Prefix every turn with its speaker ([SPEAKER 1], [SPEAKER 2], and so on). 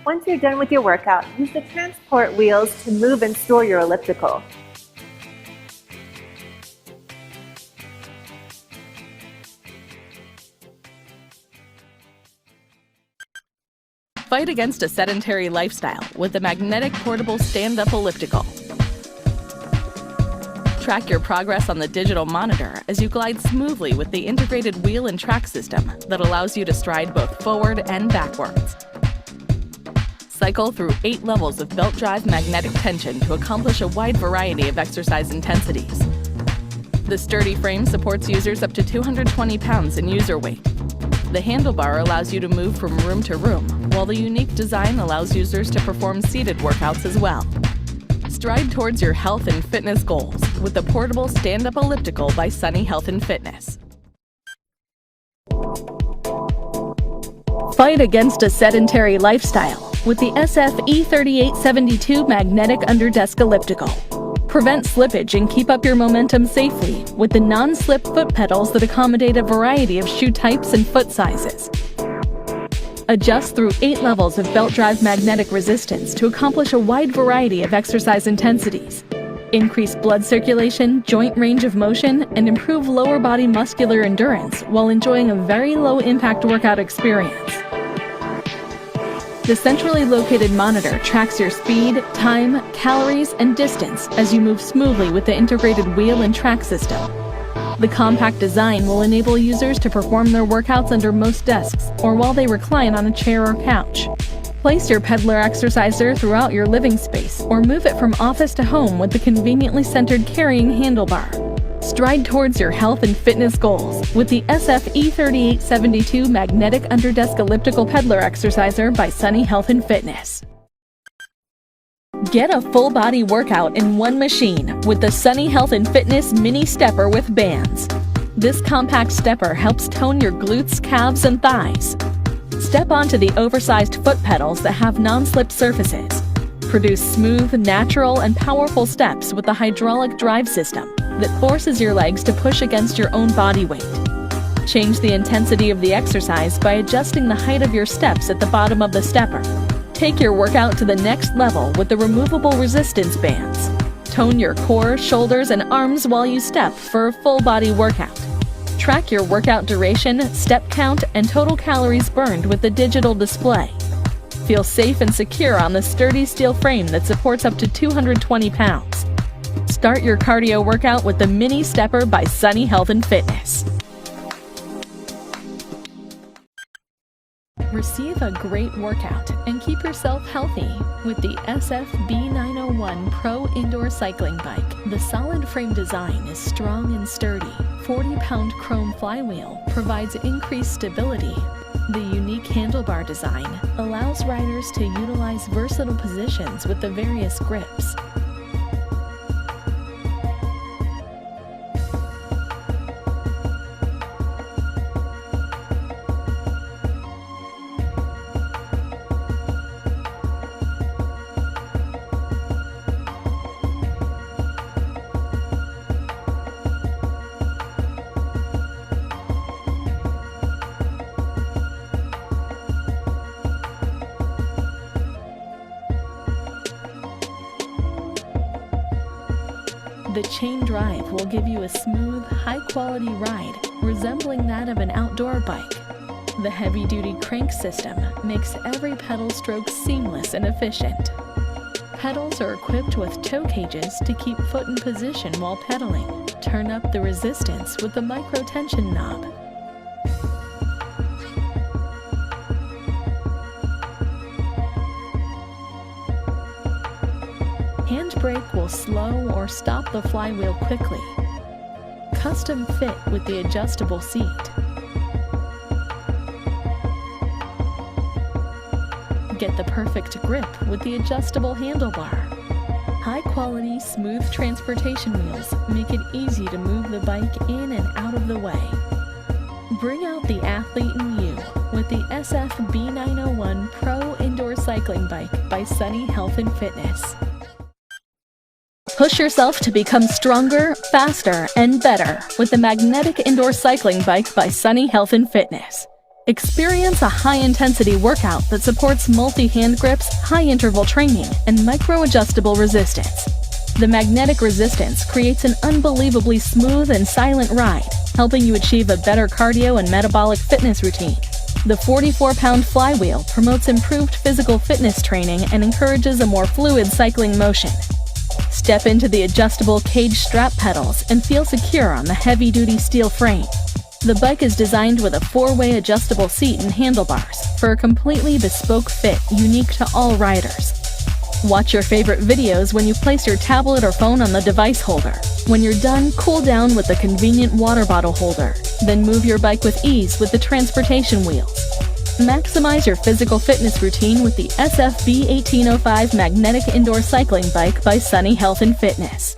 [SPEAKER 1] Once you're done with your workout, use the transport wheels to move and store your elliptical.
[SPEAKER 2] Fight against a sedentary lifestyle with the magnetic portable stand-up elliptical. Track your progress on the digital monitor as you glide smoothly with the integrated wheel and track system that allows you to stride both forward and backwards. Cycle through 8 levels of belt drive magnetic tension to accomplish a wide variety of exercise intensities. The sturdy frame supports users up to 220 pounds in user weight. The handlebar allows you to move from room to room, while the unique design allows users to perform seated workouts as well. Stride towards your health and fitness goals with the portable stand-up elliptical by Sunny Health and Fitness. Fight against a sedentary lifestyle with the SF-E3872 magnetic under-desk elliptical. Prevent slippage and keep up your momentum safely with the non-slip foot pedals that accommodate a variety of shoe types and foot sizes. Adjust through 8 levels of belt drive magnetic resistance to accomplish a wide variety of exercise intensities. Increase blood circulation, joint range of motion, and improve lower body muscular endurance while enjoying a very low-impact workout experience. The centrally located monitor tracks your speed, time, calories, and distance as you move smoothly with the integrated wheel and track system. The compact design will enable users to perform their workouts under most desks or while they recline on a chair or couch. Place your peddler exerciser throughout your living space or move it from office to home with the conveniently centered carrying handlebar. Stride towards your health and fitness goals with the SF-E3872 magnetic under-desk elliptical peddler exerciser by Sunny Health and Fitness. Get a full-body workout in one machine with the Sunny Health and Fitness Mini Stepper with bands. This compact stepper helps tone your glutes, calves, and thighs. Step onto the oversized foot pedals that have non-slip surfaces. Produce smooth, natural, and powerful steps with the hydraulic drive system that forces your legs to push against your own body weight. Change the intensity of the exercise by adjusting the height of your steps at the bottom of the stepper. Take your workout to the next level with the removable resistance bands. Tone your core, shoulders, and arms while you step for a full body workout. Track your workout duration, step count, and total calories burned with the digital display. Feel safe and secure on the sturdy steel frame that supports up to 220 pounds. Start your cardio workout with the Mini Stepper by Sunny Health and Fitness. Receive a great workout and keep yourself healthy with the SF-B901 Pro Indoor Cycling Bike. The solid frame design is strong and sturdy. 40-pound chrome flywheel provides increased stability. The unique handlebar design allows riders to utilize versatile positions with the various grips. The chain drive will give you a smooth, high-quality ride resembling that of an outdoor bike. The heavy-duty crank system makes every pedal stroke seamless and efficient. Pedals are equipped with toe cages to keep foot in position while pedaling. Turn up the resistance with the micro-tension knob. Handbrake will slow or stop the flywheel quickly. Custom fit with the adjustable seat. Get the perfect grip with the adjustable handlebar. High-quality, smooth transportation wheels make it easy to move the bike in and out of the way. Bring out the athlete in you with the SF-B901 Pro Indoor Cycling Bike by Sunny Health and Fitness. Push yourself to become stronger, faster, and better with the Magnetic Indoor Cycling Bike by Sunny Health and Fitness. Experience a high-intensity workout that supports multi-hand grips, high-interval training, and micro-adjustable resistance. The magnetic resistance creates an unbelievably smooth and silent ride, helping you achieve a better cardio and metabolic fitness routine. The 44-pound flywheel promotes improved physical fitness training and encourages a more fluid cycling motion. Step into the adjustable cage strap pedals and feel secure on the heavy-duty steel frame. The bike is designed with a 4-way adjustable seat and handlebars for a completely bespoke fit unique to all riders. Watch your favorite videos when you place your tablet or phone on the device holder. When you're done, cool down with the convenient water bottle holder. Then move your bike with ease with the transportation wheels. Maximize your physical fitness routine with the SFB 1805 Magnetic Indoor Cycling Bike by Sunny Health and Fitness.